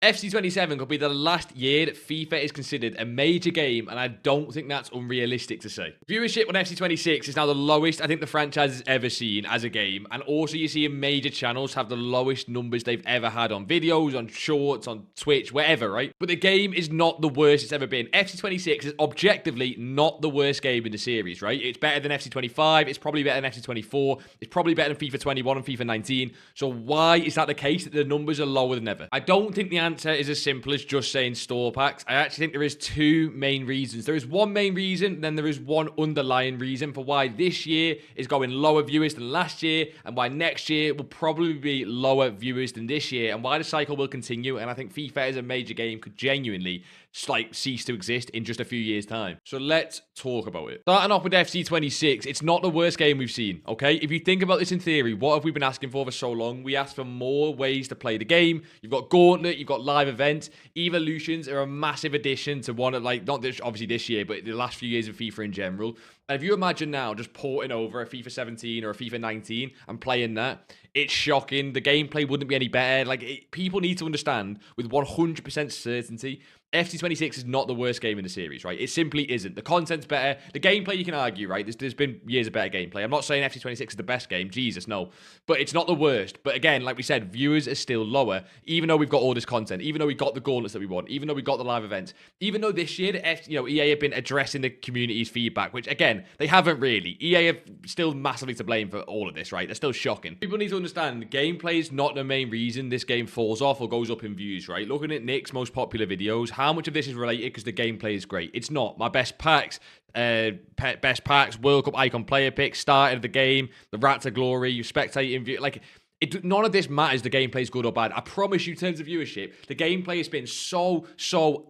FC27 could be the last year that FIFA is considered a major game, and I don't think that's unrealistic to say. Viewership on FC26 is now the lowest I think the franchise has ever seen as a game, and also you're seeing major channels have the lowest numbers they've ever had on videos, on shorts, on Twitch, wherever, right? But the game is not the worst it's ever been. FC26 is objectively not the worst game in the series, right? It's better than FC25, it's probably better than FC24, it's probably better than FIFA 21 and FIFA 19, so why is that the case that the numbers are lower than ever? I don't think the answer is as simple as just saying store packs. I actually think there is two main reasons. There is one main reason, then there is one underlying reason for why this year is going lower viewers than last year, and why next year will probably be lower viewers than this year, and why the cycle will continue. And I think FIFA as a major game could genuinely cease to exist in just a few years' time. So let's talk about it. Starting off with FC26, it's not the worst game we've seen, okay? If you think about this in theory, what have we been asking for so long? We asked for more ways to play the game. You've got Gauntlet, you've got live events. Evolutions are a massive addition to one of, like, not this, obviously this year, but the last few years of FIFA in general. And if you imagine now just porting over a FIFA 17 or a FIFA 19 and playing that, it's shocking. The gameplay wouldn't be any better. Like, people need to understand with 100% certainty, FC26 is not the worst game in the series, right? It simply isn't. The content's better. The gameplay, you can argue, right? There's been years of better gameplay. I'm not saying FC26 is the best game. Jesus, no. But it's not the worst. But again, like we said, viewers are still lower, even though we've got all this content, even though we got the gauntlets that we want, even though we got the live events, even though this year, EA have been addressing the community's feedback, which, again, they haven't really. EA have still massively to blame for all of this, right? They're still shocking. People need to understand, gameplay is not the main reason this game falls off or goes up in views, right? Looking at Nick's most popular videos, how much of this is related because the gameplay is great? It's not. My best packs, World Cup icon player picks, start of the game, the Rat to Glory, you spectating view, like, none of this matters. The gameplay is good or bad. I promise you, in terms of viewership, the gameplay has been so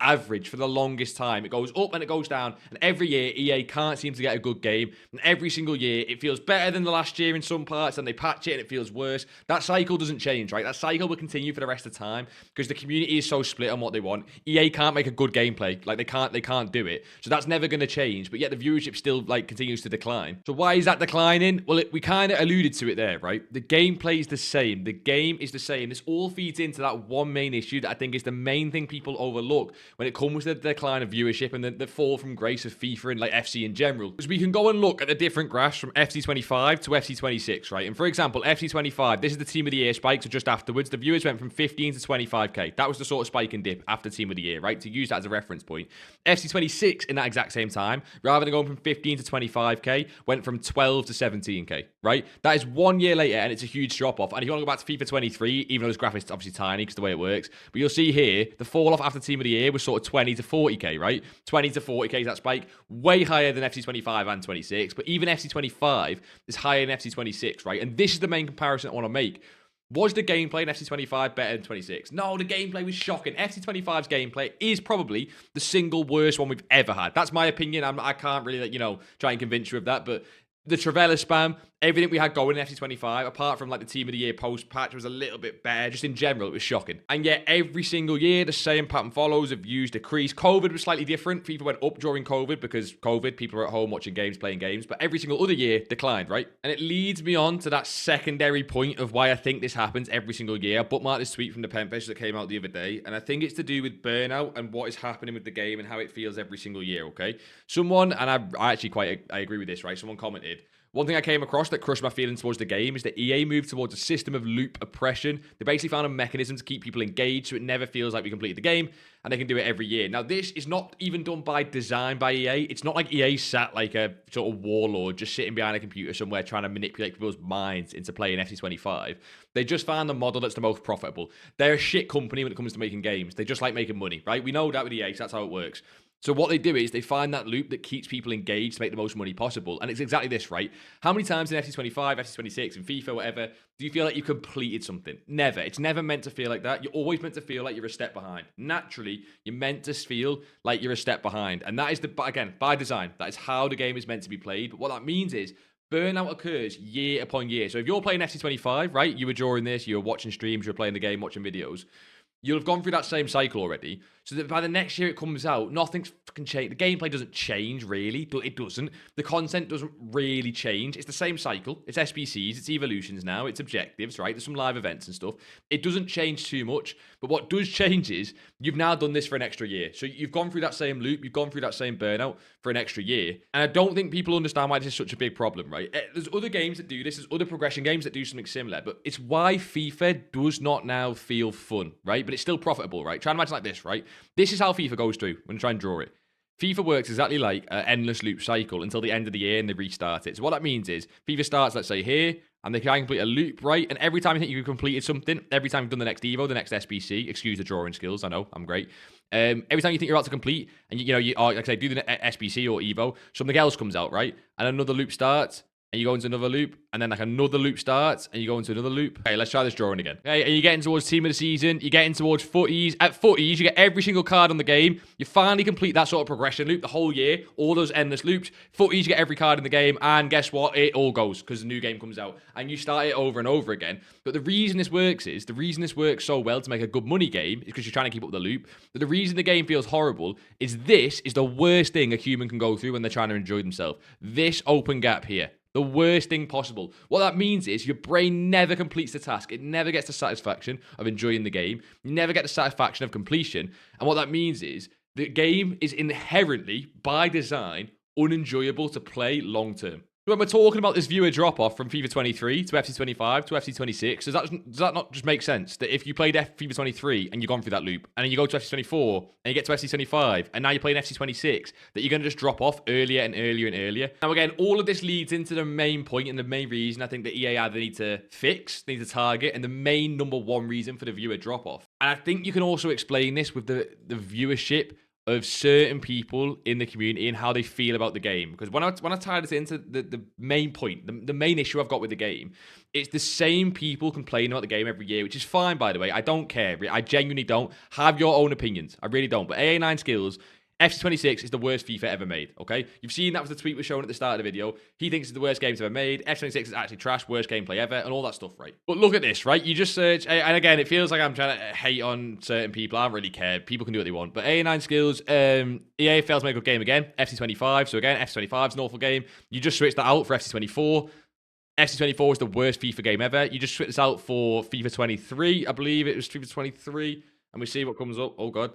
average for the longest time. It goes up and it goes down, and every year EA can't seem to get a good game, and every single year it feels better than the last year in some parts, and they patch it and it feels worse. That cycle doesn't change, right? That cycle will continue for the rest of the time because the community is so split on what they want. EA can't make a good gameplay. Like, they can't do it. So that's never going to change, but yet the viewership still, like, continues to decline. So why is that declining? Well, we kind of alluded to it there, right? The gameplay is the same. The game is the same. This all feeds into that one main issue that I think is the main thing people overlook when it comes to the decline of viewership and the fall from grace of FIFA and, like, FC in general. Because we can go and look at the different graphs from FC25 to FC26, right? And for example, FC25, this is the Team of the Year spike, so just afterwards, the viewers went from 15 to 25k. That was the sort of spike and dip after Team of the Year, right? To use that as a reference point. FC26 in that exact same time, rather than going from 15 to 25k, went from 12 to 17k, right? That is 1 year later, and it's a huge drop off. And if you want to go back to FIFA 23, even though this graph is obviously tiny because the way it works, but you'll see here, the fall off after Team of the Year was sort of 20 to 40k, right? 20 to 40k is that spike, way higher than FC25 and 26, but even FC25 is higher than FC26, right? And this is the main comparison I want to make. Was the gameplay in FC25 better than 26? No, the gameplay was shocking. FC25's gameplay is probably the single worst one we've ever had. That's my opinion. I can't really, try and convince you of that, but the Travella spam, everything we had going in FC25, apart from, like, the Team of the Year post-patch, was a little bit better. Just in general, it was shocking. And yet, every single year, the same pattern follows. The views decrease. COVID was slightly different. FIFA went up during COVID because COVID, people were at home watching games, playing games. But every single other year declined, right? And it leads me on to that secondary point of why I think this happens every single year. I bookmarked this tweet from the Penfish that came out the other day. And I think it's to do with burnout and what is happening with the game and how it feels every single year, okay? Someone, and I actually I agree with this, right? Someone commented, one thing I came across that crushed my feelings towards the game is that EA moved towards a system of loop oppression. They basically found a mechanism to keep people engaged so it never feels like we completed the game, and they can do it every year. Now, this is not even done by design by EA. It's not like EA sat like a sort of warlord just sitting behind a computer somewhere trying to manipulate people's minds into playing FC25. They just found the model that's the most profitable. They're a shit company when it comes to making games. They just like making money, right? We know that with EA, so that's how it works. So what they do is they find that loop that keeps people engaged to make the most money possible. And it's exactly this, right? How many times in FC25, FC26, and FIFA, whatever, do you feel like you completed something? Never. It's never meant to feel like that. You're always meant to feel like you're a step behind. Naturally, you're meant to feel like you're a step behind. And that is, again, by design. That is how the game is meant to be played. But what that means is burnout occurs year upon year. So if you're playing FC25, right? You were drawing this, you were watching streams, you were playing the game, watching videos. you'll have gone through that same cycle already. So that by the next year it comes out, nothing's fucking changed. The gameplay doesn't change, really. It doesn't. The content doesn't really change. It's the same cycle. It's SBCs, it's evolutions now, it's objectives, right? There's some live events and stuff. It doesn't change too much. But what does change is you've now done this for an extra year. So you've gone through that same loop, you've gone through that same burnout for an extra year. And I don't think people understand why this is such a big problem, right? There's other games that do this, there's other progression games that do something similar, but it's why FIFA does not now feel fun, right? But it's still profitable, right? Try and imagine like this, right? This is how FIFA goes through when you try and draw it. FIFA works exactly like an endless loop cycle until the end of the year and they restart it. So what that means is FIFA starts, let's say, here, and they can complete a loop, right? And every time you think you've completed something, every time you've done the next Evo, the next SBC, excuse the drawing skills, I know, I'm great. Every time you think you're about to complete, and you like I say, do the SBC or Evo, something else comes out, right? And another loop starts, and you go into another loop, and then like another loop starts, and you go into another loop. Okay, let's try this drawing again. Okay, and you're getting towards team of the season, you're getting towards footies. At footies, you get every single card on the game. You finally complete that sort of progression loop the whole year, all those endless loops. Footies, you get every card in the game, and guess what? It all goes, because the new game comes out, and you start it over and over again. But the reason this works so well to make a good money game is because you're trying to keep up the loop. But the reason the game feels horrible is this is the worst thing a human can go through when they're trying to enjoy themselves. This open gap here. The worst thing possible. What that means is your brain never completes the task. It never gets the satisfaction of enjoying the game. You never get the satisfaction of completion. And what that means is the game is inherently, by design, unenjoyable to play long term. When we're talking about this viewer drop-off from FIFA 23 to FC25 to FC26, does that not just make sense? That if you played FIFA 23 and you've gone through that loop, and then you go to FC24 and you get to FC25, and now you're playing FC26, that you're going to just drop off earlier and earlier and earlier. Now again, all of this leads into the main point and the main reason I think that EA either need to fix, need to target, and the main number one reason for the viewer drop-off. And I think you can also explain this with the viewership of certain people in the community and how they feel about the game. Because when I tie this into the main point, the main issue I've got with the game, it's the same people complaining about the game every year, which is fine, by the way. I don't care. I genuinely don't. Have your own opinions. I really don't. But AA9 Skills, FC26 is the worst FIFA ever made, okay? You've seen that was the tweet was shown at the start of the video. He thinks it's the worst games ever made. FC26 is actually trash, worst gameplay ever, and all that stuff, right? But look at this, right? You just search, and again, it feels like I'm trying to hate on certain people. I don't really care. People can do what they want. But AA9 Skills, EA fails to make a good game again. FC25, so again, FC25 is an awful game. You just switched that out for FC24. FC24 is the worst FIFA game ever. You just switched this out for FIFA 23. I believe it was FIFA 23. And we see what comes up. Oh, God.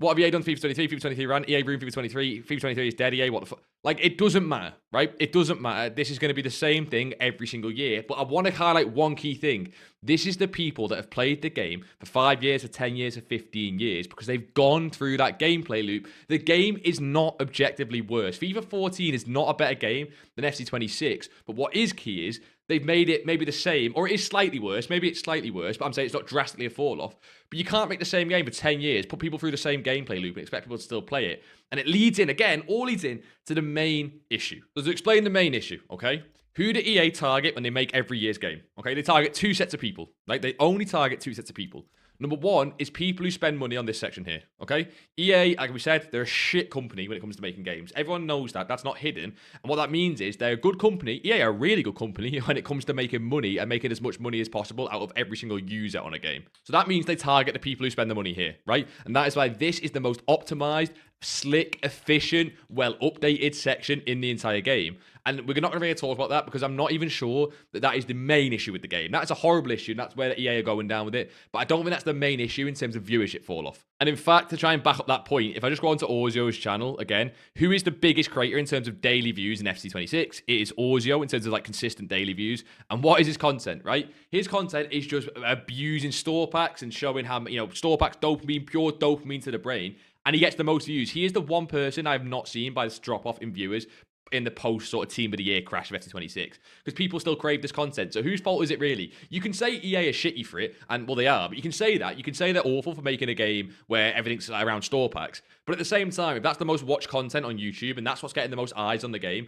What have EA done for FIFA 23? FIFA 23 ran. EA ruined FIFA 23. FIFA 23 is dead. EA, what the fuck? Like, it doesn't matter, right? It doesn't matter. This is going to be the same thing every single year. But I want to highlight one key thing. This is the people that have played the game for 5 years, or 10 years, or 15 years because they've gone through that gameplay loop. The game is not objectively worse. FIFA 14 is not a better game than FC26. But what is key is they've made it maybe the same, or it is slightly worse. Maybe it's slightly worse, but I'm saying it's not drastically a fall-off. But you can't make the same game for 10 years, put people through the same gameplay loop and expect people to still play it. And it leads in, again, all leads in to the main issue. So to explain the main issue, okay? Who do EA target when they make every year's game? Okay, they target two sets of people. Like, they only target two sets of people. Number one is people who spend money on this section here, okay? EA, like we said, they're a shit company when it comes to making games. Everyone knows that. That's not hidden. And what that means is they're a good company. EA are a really good company when it comes to making money and making as much money as possible out of every single user on a game. So that means they target the people who spend the money here, right? And that is why this is the most optimized, slick, efficient, well-updated section in the entire game. And we're not going to really talk about that because I'm not even sure that that is the main issue with the game. That's a horrible issue, and that's where the EA are going down with it. But I don't think that's the main issue in terms of viewership fall-off. And in fact, to try and back up that point, if I just go onto Orzio's channel again, who is the biggest creator in terms of daily views in FC26? It is Orzio in terms of like consistent daily views. And what is his content, right? His content is just abusing store packs and showing how, store packs, dopamine, pure dopamine to the brain. And he gets the most views. He is the one person I have not seen by this drop-off in viewers in the post sort of team of the year crash of FC26 because people still crave this content. So whose fault is it really? You can say EA is shitty for it, and well, they are, but you can say that. You can say they're awful for making a game where everything's around store packs. But at the same time, if that's the most watched content on YouTube and that's what's getting the most eyes on the game,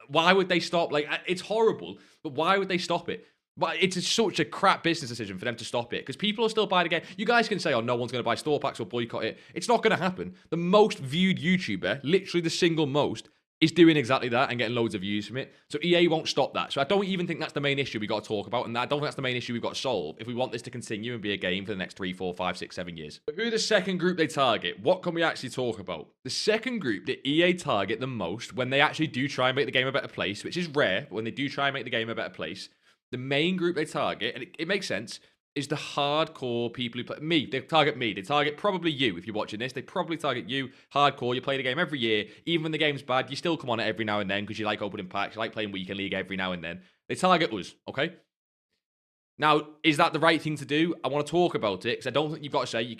why would they stop? Like, it's horrible, but why would they stop it? But it's such a crap business decision for them to stop it because people are still buying the game. You guys can say, oh, no one's going to buy store packs or boycott it. It's not going to happen. The most viewed YouTuber, literally the single most, is doing exactly that and getting loads of views from it. So EA won't stop that. So I don't even think that's the main issue we got to talk about, and I don't think that's the main issue we've got to solve if we want this to continue and be a game for the next 3, 4, 5, 6, 7 years. But who are the second group they target? What can we actually talk about? The second group that EA target the most when they actually do try and make the game a better place, which is rare, but when they do try and make the game a better place, the main group they target, and it makes sense, is the hardcore people who play me. They target me. They target probably you if you're watching this. They probably target you, hardcore. You play the game every year. Even when the game's bad, you still come on it every now and then because you like opening packs. You like playing weekend league every now and then. They target us, okay? Now, is that the right thing to do? I want to talk about it because I don't think you've got to say,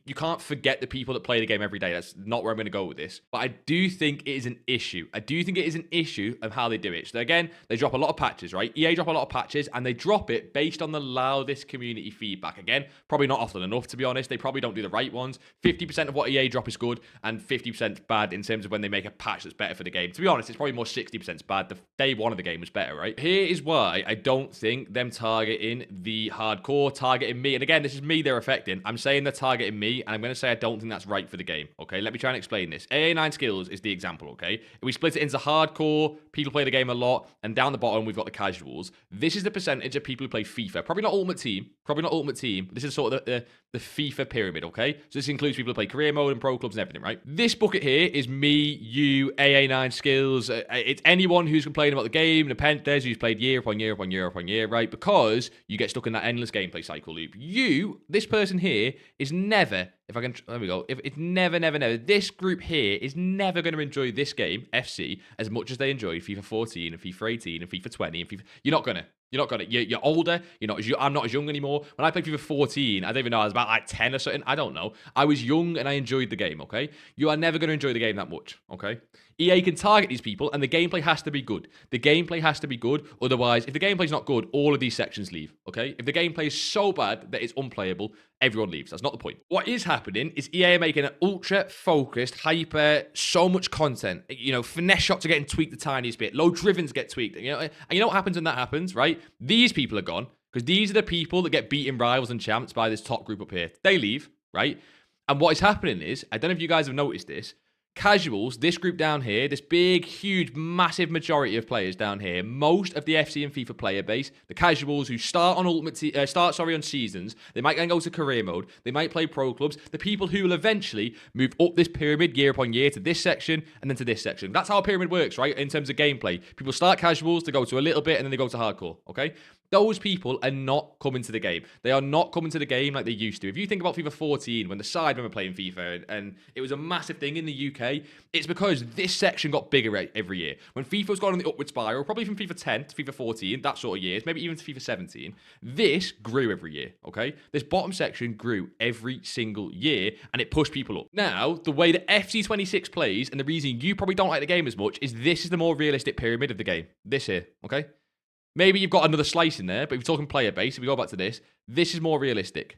you can't forget the people that play the game every day. That's not where I'm going to go with this. But I do think it is an issue. I do think it is an issue of how they do it. So again, they drop a lot of patches, right? EA drop a lot of patches and they drop it based on the loudest community feedback. Again, probably not often enough, to be honest. They probably don't do the right ones. 50% of what EA drop is good and 50% bad in terms of when they make a patch that's better for the game. To be honest, it's probably more 60% bad. The day one of the game was better, right? Here is why I don't think them targeting the hardcore, targeting me, and again, this is me they're affecting. I'm saying they're targeting me, and I'm going to say I don't think that's right for the game, okay? Let me try and explain this. AA9 skills is the example, okay? If we split it into hardcore, people play the game a lot, and down the bottom, we've got the casuals. This is the percentage of people who play FIFA. Probably not Ultimate Team. This is sort of the FIFA pyramid, okay? So this includes people who play career mode and pro clubs and everything, right? This bucket here is me, you, AA9 skills. It's anyone who's complaining about the game, the Panthers who's played year upon year upon year upon year, right? Because you get stuck in that endless gameplay cycle loop. You, this person here, is never, if I can, there we go, if it's never, this group here is never going to enjoy this game, FC, as much as they enjoyed FIFA 14 and FIFA 18 and FIFA 20 and FIFA. You're not going to. You're older. I'm not as young anymore. When I played FIFA 14, I don't even know, I was about like 10 or something. I don't know. I was young and I enjoyed the game, okay? You are never going to enjoy the game that much, okay? EA can target these people and the gameplay has to be good. The gameplay has to be good. Otherwise, if the gameplay's not good, all of these sections leave, okay? If the gameplay is so bad that it's unplayable, everyone leaves. That's not the point. What is happening is EA are making an ultra-focused, hyper, so much content. Finesse shots are getting tweaked the tiniest bit. Low drivens get tweaked. And you know what happens when that happens, right? These people are gone because these are the people that get beating rivals and champs by this top group up here. They leave, right? And what is happening is, I don't know if you guys have noticed this, casuals, this group down here, this big, huge, massive majority of players down here, most of the FC and FIFA player base, the casuals who start on on seasons, they might then go to career mode, they might play pro clubs, the people who will eventually move up this pyramid year upon year to this section and then to this section. That's how a pyramid works, right? In terms of gameplay. People start casuals, they go to a little bit and then they go to hardcore, okay? Those people are not coming to the game. They are not coming to the game like they used to. If you think about FIFA 14, when the Sidemen were playing FIFA, and it was a massive thing in the UK, it's because this section got bigger every year. When FIFA was going on the upward spiral, probably from FIFA 10 to FIFA 14, that sort of years, maybe even to FIFA 17, this grew every year, okay? This bottom section grew every single year, and it pushed people up. Now, the way that FC26 plays, and the reason you probably don't like the game as much, is this is the more realistic pyramid of the game. This here, okay? Maybe you've got another slice in there, but if you're talking player base, if we go back to this is more realistic.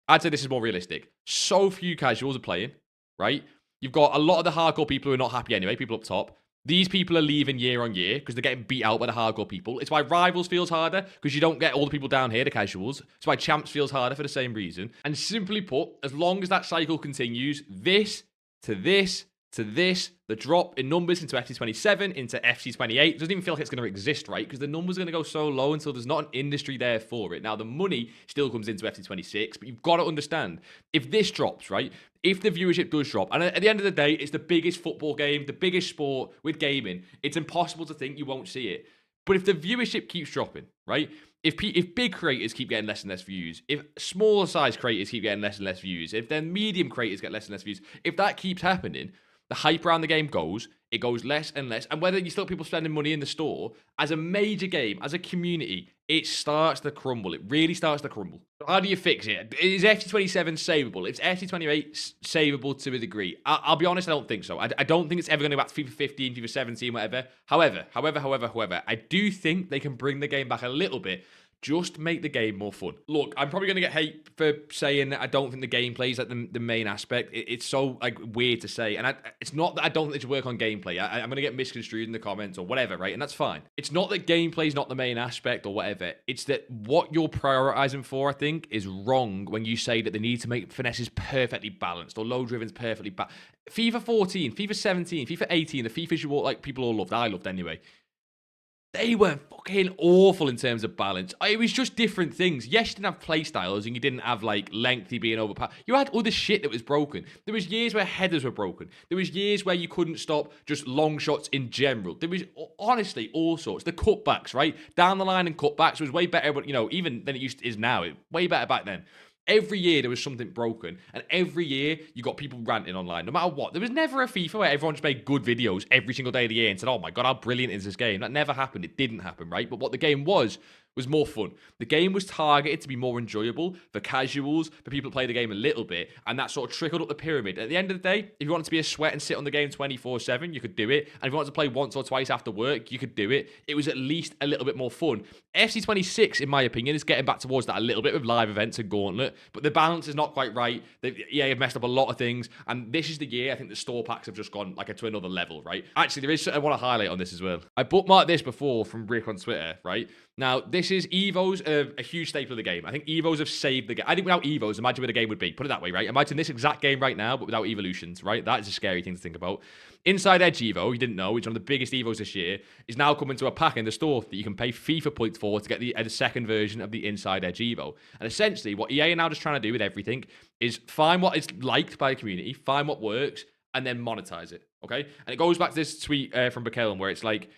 I'd say this is more realistic. So few casuals are playing, right? You've got a lot of the hardcore people who are not happy anyway, people up top. These people are leaving year on year because they're getting beat out by the hardcore people. It's why Rivals feels harder because you don't get all the people down here, the casuals. It's why Champs feels harder for the same reason. And simply put, as long as that cycle continues, this to this, the drop in numbers into FC27, into FC28, doesn't even feel like it's going to exist, right? Because the numbers are going to go so low until there's not an industry there for it. Now, the money still comes into FC26, but you've got to understand, if this drops, right? If the viewership does drop, and at the end of the day, it's the biggest football game, the biggest sport with gaming, it's impossible to think you won't see it. But if the viewership keeps dropping, right? If big creators keep getting less and less views, if smaller size creators keep getting less and less views, if then medium creators get less and less views, if that keeps happening, the hype around the game it goes less and less. And whether you still have people spending money in the store, as a major game, as a community, it starts to crumble. It really starts to crumble. How do you fix it? Is FC27 savable? Is FC28 savable to a degree? I'll be honest, I don't think so. I don't think it's ever going to go back to FIFA 15, FIFA 17, whatever. However, I do think they can bring the game back a little bit Just make the game more fun. Look, I'm probably going to get hate for saying that I don't think the gameplay is like the main aspect. It's so like weird to say. And it's not that I don't think they should work on gameplay. I'm going to get misconstrued in the comments or whatever, right? And that's fine. It's not that gameplay is not the main aspect or whatever. It's that what you're prioritizing for, I think, is wrong when you say that they need to make finesses perfectly balanced or low drivens perfectly balanced. FIFA 14, FIFA 17, FIFA 18, the FIFAs you all, like people all loved, I loved anyway. They were fucking awful in terms of balance. It was just different things. Yes, you didn't have play styles and you didn't have like lengthy being overpowered. You had other shit that was broken. There was years where headers were broken. There was years where you couldn't stop just long shots in general. There was honestly all sorts. The cutbacks, right? Down the line and cutbacks was way better, but even than it is now. Way better back then. Every year there was something broken, and every year you got people ranting online, no matter what. There was never a FIFA where everyone just made good videos every single day of the year and said, oh my God, how brilliant is this game? That never happened. It didn't happen, right? But what the game was more fun. The game was targeted to be more enjoyable for casuals, for people to play the game a little bit, and that sort of trickled up the pyramid. At the end of the day, if you wanted to be a sweat and sit on the game 24/7, you could do it. And if you wanted to play once or twice after work, you could do it. It was at least a little bit more fun. FC26, in my opinion, is getting back towards that a little bit with live events and Gauntlet, but the balance is not quite right. They've messed up a lot of things, and this is the year I think the store packs have just gone like to another level, right? Actually, there is something I want to highlight on this as well. I bookmarked this before from Rick on Twitter, right? Now, this is Evos, a huge staple of the game. I think Evos have saved the game. I think without Evos, imagine where the game would be. Put it that way, right? Imagine this exact game right now, but without evolutions, right? That is a scary thing to think about. Inside Edge Evo, you didn't know, which is one of the biggest Evos this year, is now coming to a pack in the store that you can pay FIFA points for to get the second version of the Inside Edge Evo. And essentially, what EA are now just trying to do with everything is find what is liked by the community, find what works, and then monetize it, okay? And it goes back to this tweet from Bakellen where it's like,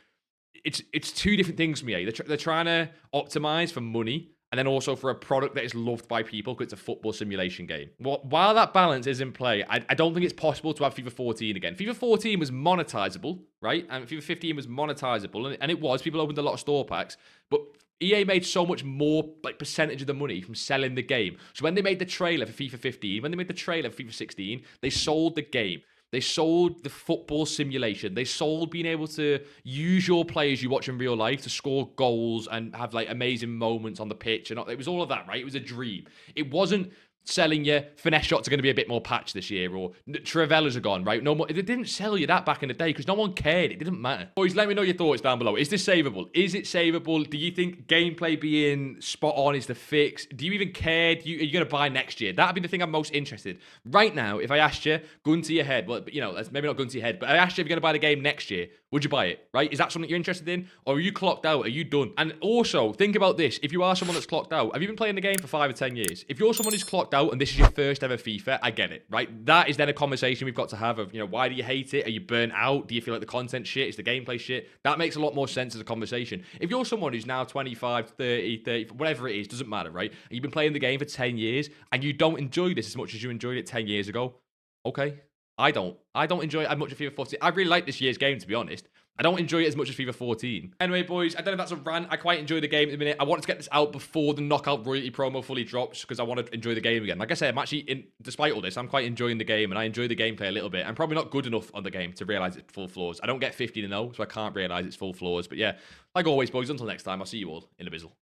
it's two different things for me. They're trying to optimize for money and then also for a product that is loved by people because it's a football simulation game. Well, while that balance is in play, I don't think it's possible to have FIFA 14 again. FIFA 14 was monetizable, right? And FIFA 15 was monetizable, and it was. People opened a lot of store packs, but EA made so much more like percentage of the money from selling the game. So when they made the trailer for FIFA 15, when they made the trailer for FIFA 16, they sold the game. They sold the football simulation. They sold being able to use your players you watch in real life to score goals and have like amazing moments on the pitch. And it was all of that, right? It was a dream. It wasn't selling you finesse shots are going to be a bit more patched this year, or Travellas are gone, right? No more. It didn't sell you that back in the day because no one cared. It didn't matter. Boys, let me know your thoughts down below. Is this savable? Is it savable? Do you think gameplay being spot on is the fix? Do you even care? Are you going to buy next year? That'd be the thing I'm most interested. Right now, if I asked you, gun to your head, well, maybe not gun to your head, but I asked you if you're going to buy the game next year, would you buy it, right? Is that something you're interested in? Or are you clocked out? Are you done? And also, think about this. If you are someone that's clocked out, have you been playing the game for 5 or 10 years? If you're someone who's clocked out and this is your first ever FIFA, I get it, right? That is then a conversation we've got to have of, why do you hate it? Are you burnt out? Do you feel like the content shit? Is the gameplay shit? That makes a lot more sense as a conversation. If you're someone who's now 25, 30, whatever it is, doesn't matter, right? And you've been playing the game for 10 years and you don't enjoy this as much as you enjoyed it 10 years ago, okay. I don't enjoy it as much as FIFA 14. I really like this year's game, to be honest. I don't enjoy it as much as FIFA 14. Anyway, boys, I don't know if that's a rant. I quite enjoy the game at the minute. I wanted to get this out before the knockout royalty promo fully drops because I want to enjoy the game again. Like I said, I'm actually, despite all this, I'm quite enjoying the game and I enjoy the gameplay a little bit. I'm probably not good enough on the game to realise its full flaws. I don't get 50 to know, so I can't realise its full flaws. But yeah, like always, boys, until next time, I'll see you all in a bizzle.